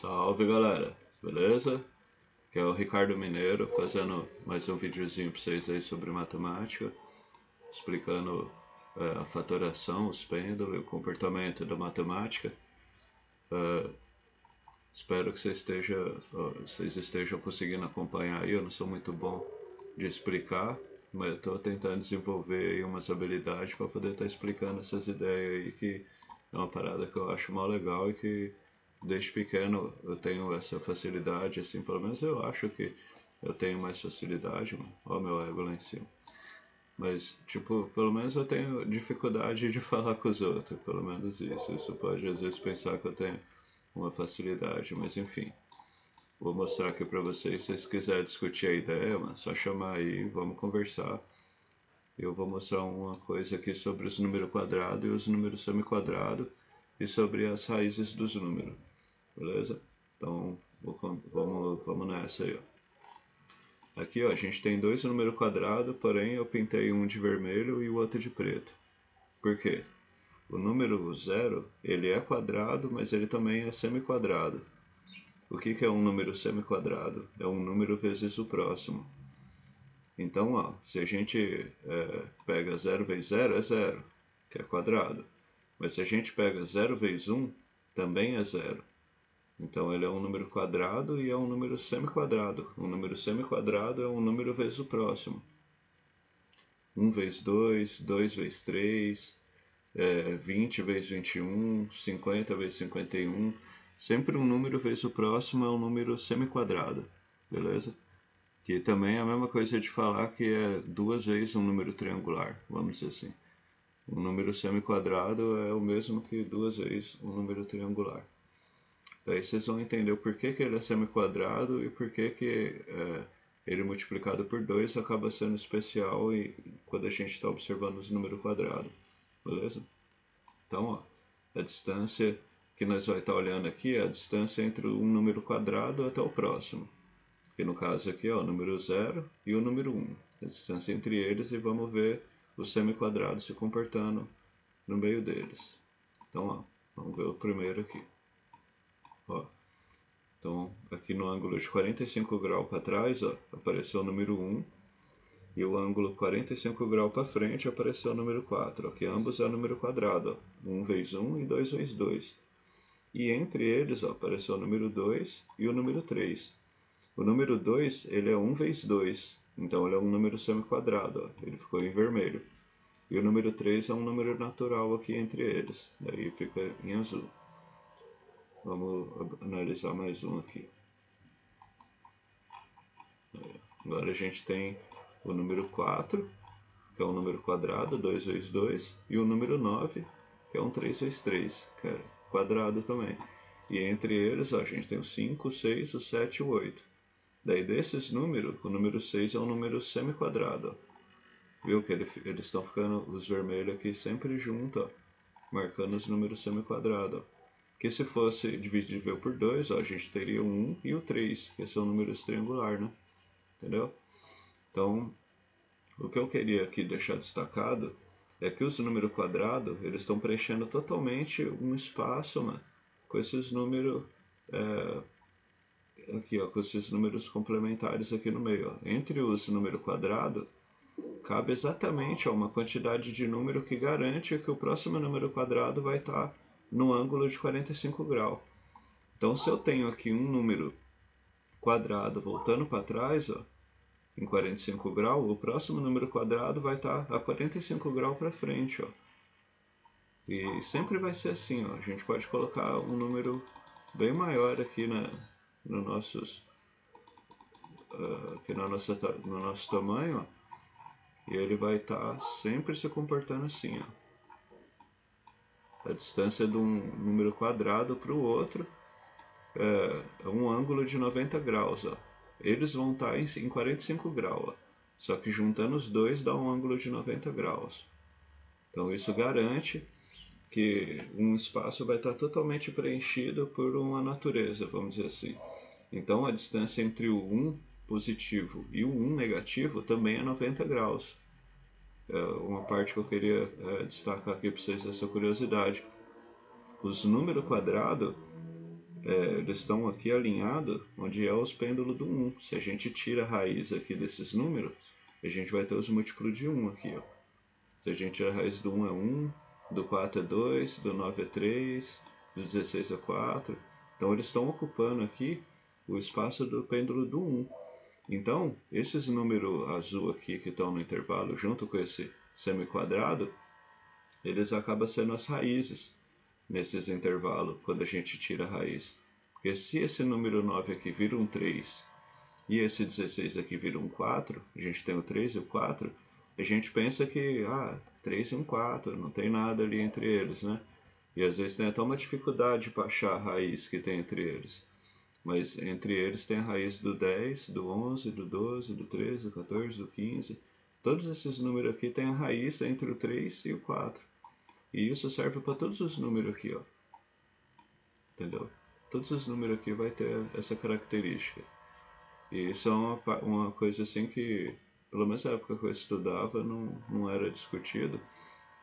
Salve galera, beleza? Aqui é o Ricardo Mineiro fazendo mais um videozinho pra vocês aí sobre matemática, explicando a fatoração, os pêndulos e o comportamento da matemática. Espero que vocês estejam conseguindo acompanhar aí. Eu não sou muito bom de explicar, mas eu estou tentando desenvolver aí umas habilidades para poder estar explicando essas ideias aí, que é uma parada que eu acho mó legal e que desde pequeno eu tenho essa facilidade, assim, pelo menos eu acho que eu tenho mais facilidade, mano. Ó meu ego lá em cima. Mas, tipo, pelo menos eu tenho dificuldade de falar com os outros, pelo menos isso. Isso pode às vezes pensar que eu tenho uma facilidade, mas enfim. Vou mostrar aqui pra vocês, se vocês quiserem discutir a ideia, mano, só chamar aí, vamos conversar. Eu vou mostrar uma coisa aqui sobre os números quadrados e os números semiquadrados e sobre as raízes dos números, beleza? Então, vamos nessa aí, ó. Aqui, ó, a gente tem dois números quadrados, porém eu pintei um de vermelho e o outro de preto. Por quê? O número zero, ele é quadrado, mas ele também é semiquadrado. O que é um número semiquadrado? É um número vezes o próximo. Então, ó, se a gente pega zero vezes zero, é zero, que é quadrado. Mas se a gente pega zero vezes um, também é zero. Então ele é um número quadrado e é um número semiquadrado. Um número semiquadrado é um número vezes o próximo. Um vezes 2, 2 vezes 3, 20 vezes 21, 50 vezes 51. Sempre um número vezes o próximo é um número semiquadrado, beleza? Que também é a mesma coisa de falar que é duas vezes um número triangular, vamos dizer assim. Um número semiquadrado é o mesmo que duas vezes um número triangular. Daí vocês vão entender o porquê que ele é semiquadrado e porquê que ele multiplicado por 2 acaba sendo especial e quando a gente está observando os números quadrados, beleza? Então, ó, a distância que nós vamos estar olhando aqui é a distância entre um número quadrado até o próximo. Que no caso aqui é o número 0 e o número 1. A distância entre eles, e vamos ver os semiquadrados se comportando no meio deles. Então, ó, vamos ver o primeiro aqui. Ó, então, aqui no ângulo de 45 graus para trás, ó, apareceu o número 1. E o ângulo 45 graus para frente apareceu o número 4, ó, que ambos é o número quadrado. Ó, 1 vezes 1 e 2 vezes 2. E entre eles, ó, apareceu o número 2 e o número 3. O número 2, ele é 1 vezes 2, então ele é um número semiquadrado, ó, ele ficou em vermelho. E o número 3 é um número natural aqui entre eles, daí fica em azul. Vamos analisar mais um aqui. Agora a gente tem o número 4, que é um número quadrado, 2 vezes 2, e o número 9, que é um 3 vezes 3, que é quadrado também. E entre eles, ó, a gente tem o 5, o 6, o 7 e o 8. Daí desses números, o número 6 é um número semiquadrado. Viu que eles estão ficando, os vermelhos aqui, sempre juntos, marcando os números semiquadrados. Que se fosse divisível por 2, a gente teria o 1 e o 3, que são números triangulares, né? Entendeu? Então, o que eu queria aqui deixar destacado é que os números quadrados, eles estão preenchendo totalmente um espaço, mano, com esses números aqui, ó, com esses números complementares aqui no meio, ó. Entre os números quadrados, cabe exatamente uma quantidade de número que garante que o próximo número quadrado vai estar no ângulo de 45 graus. Então, se eu tenho aqui um número quadrado voltando para trás, ó, em 45 graus, o próximo número quadrado vai estar a 45 graus para frente. Ó. E sempre vai ser assim. Ó. A gente pode colocar um número bem maior aqui no, nossos, aqui no nosso tamanho, ó. E ele vai estar sempre se comportando assim, ó. A distância de um número quadrado para o outro é um ângulo de 90 graus. Ó. Eles vão estar em 45 graus, ó. Só que juntando os dois dá um ângulo de 90 graus. Então isso garante que um espaço vai estar totalmente preenchido por uma natureza, vamos dizer assim. Então a distância entre o 1 positivo e o 1 negativo também é 90 graus. É uma parte que eu queria destacar aqui para vocês, essa curiosidade. Os números quadrados, eles estão aqui alinhados onde é os pêndulos do 1. Se a gente tira a raiz aqui desses números, a gente vai ter os múltiplos de 1 aqui, ó. Se a gente tira a raiz do 1 é 1, do 4 é 2, do 9 é 3, do 16 é 4. Então eles estão ocupando aqui o espaço do pêndulo do 1. Então, esses números azul aqui que estão no intervalo, junto com esse semi-quadrado, eles acabam sendo as raízes nesses intervalos, quando a gente tira a raiz. Porque se esse número 9 aqui vira um 3 e esse 16 aqui vira um 4, a gente tem o 3 e o 4, a gente pensa que, 3 e um 4, não tem nada ali entre eles, né? E às vezes tem até uma dificuldade para achar a raiz que tem entre eles. Mas entre eles tem a raiz do 10, do 11, do 12, do 13, do 14, do 15. Todos esses números aqui têm a raiz entre o 3 e o 4. E isso serve para todos os números aqui, ó. Entendeu? Todos os números aqui vai ter essa característica. E isso é uma coisa assim que, pelo menos na época que eu estudava, não era discutido.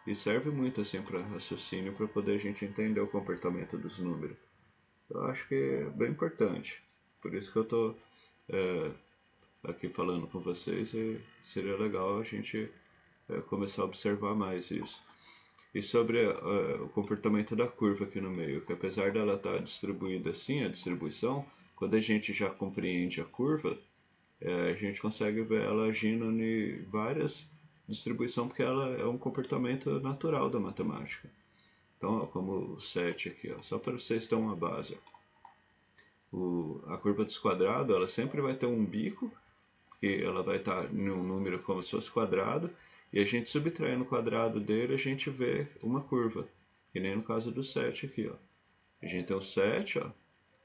E serve muito assim para raciocínio, para poder a gente entender o comportamento dos números. Eu acho que é bem importante. Por isso que eu tô aqui falando com vocês e seria legal a gente começar a observar mais isso. E sobre o comportamento da curva aqui no meio, que apesar dela estar distribuída assim, a distribuição, quando a gente já compreende a curva, a gente consegue ver ela agindo em várias distribuições, porque ela é um comportamento natural da matemática. Então, ó, como o 7 aqui, ó, só para vocês terem uma base. A curva dos quadrados, ela sempre vai ter um bico, que ela vai estar em um número como se fosse quadrado, e a gente subtraindo o quadrado dele, a gente vê uma curva, que nem no caso do 7 aqui, ó. A gente tem o 7, ó,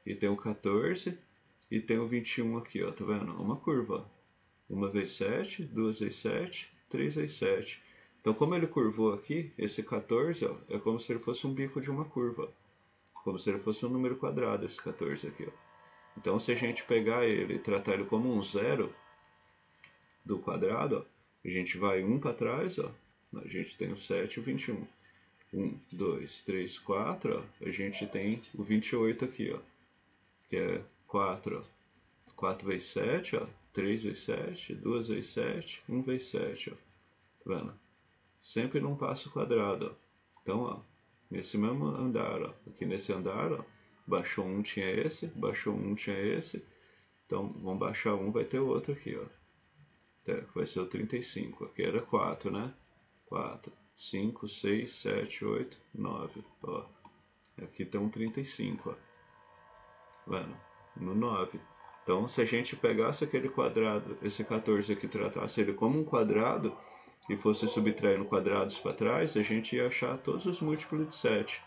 e tem o 14, e tem o 21 aqui, ó, tá vendo? Uma curva, ó. Uma vezes 7, duas vezes 7, 3 vezes 7. Então, como ele curvou aqui, esse 14, ó, é como se ele fosse um bico de uma curva, como se ele fosse um número quadrado, esse 14 aqui, ó. Então, se a gente pegar ele e tratar ele como um zero do quadrado, ó, a gente vai um para trás, ó, a gente tem o 7 e o 21. 1, 2, 3, 4, ó, a gente tem o 28 aqui, ó, que é 4, ó. 4 vezes 7, ó, 3 vezes 7, 2 vezes 7, 1 vezes 7, ó. Tá vendo? Sempre num passo quadrado, ó. Então, ó, nesse mesmo andar, ó, aqui nesse andar, ó, baixou um, tinha esse, baixou um, tinha esse. Então, vamos baixar um, vai ter outro aqui, ó. Vai ser o 35, aqui era 4, né? 4, 5, 6, 7, 8, 9, ó. Aqui tem um 35, ó. Vendo? No 9. Então, se a gente pegasse aquele quadrado, esse 14 aqui, tratasse ele como um quadrado, e fosse subtraindo quadrados para trás, a gente ia achar todos os múltiplos de 7.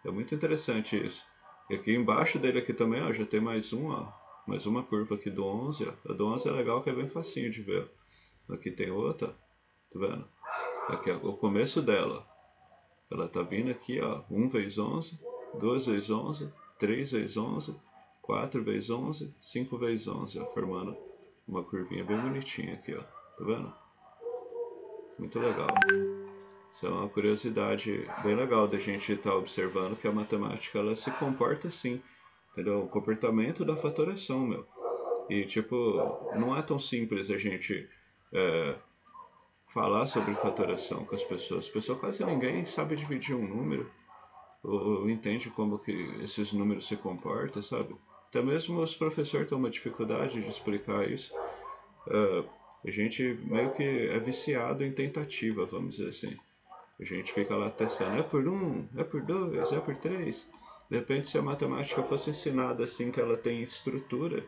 É muito interessante isso. E aqui embaixo dele aqui também, ó, já tem mais um, ó. Mais uma curva aqui do 11, ó. A do 11 é legal, que é bem facinho de ver. Aqui tem outra, tá vendo? Aqui é o começo dela. Ela tá vindo aqui, ó, 1 vezes 11, 2 vezes 11, 3 vezes 11, 4 vezes 11, 5 vezes 11, ó, formando uma curvinha bem bonitinha aqui, ó. Tá vendo? Muito legal. Isso é uma curiosidade bem legal da gente estar observando que a matemática ela se comporta assim, entendeu? O comportamento da fatoração, meu. E tipo, não é tão simples a gente falar sobre fatoração com as pessoas. As pessoas quase ninguém sabe dividir um número ou entende como que esses números se comportam, sabe? Até mesmo os professores têm uma dificuldade de explicar isso. A gente meio que é viciado em tentativa, vamos dizer assim. A gente fica lá testando, é por um, é por dois, é por três. De repente, se a matemática fosse ensinada assim, que ela tem estrutura,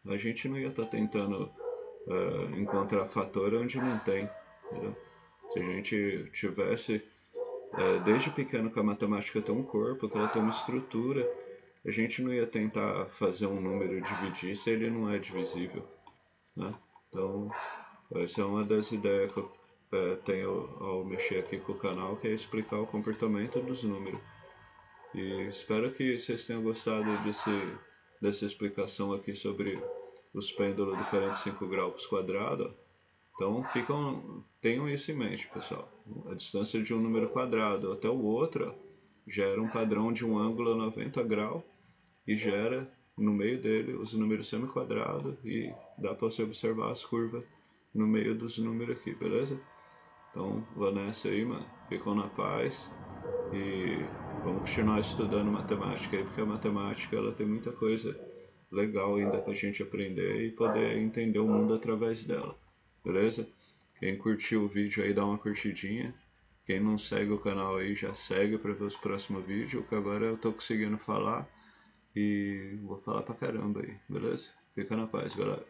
a gente não ia estar tentando encontrar fator onde não tem. Entendeu? Se a gente tivesse, desde pequeno, que a matemática tem um corpo, que ela tem uma estrutura, a gente não ia tentar fazer um número dividir se ele não é divisível. Né? Então, essa é uma das ideias que eu tenho ao mexer aqui com o canal, que é explicar o comportamento dos números. E espero que vocês tenham gostado dessa explicação aqui sobre os pêndulos do 45 graus quadrado. Então tenham isso em mente, pessoal. A distância de um número quadrado até o outro gera um padrão de um ângulo a 90 graus e gera no meio dele os números semi-quadrados e dá para você observar as curvas no meio dos números aqui, beleza? Então, vou nessa aí, mano. Ficam na paz e vamos continuar estudando matemática aí, porque a matemática ela tem muita coisa legal ainda pra gente aprender e poder entender o mundo através dela, beleza? Quem curtiu o vídeo aí, dá uma curtidinha. Quem não segue o canal aí, já segue para ver os próximos vídeos, que agora eu tô conseguindo falar e vou falar pra caramba aí, beleza? Fica na paz, galera.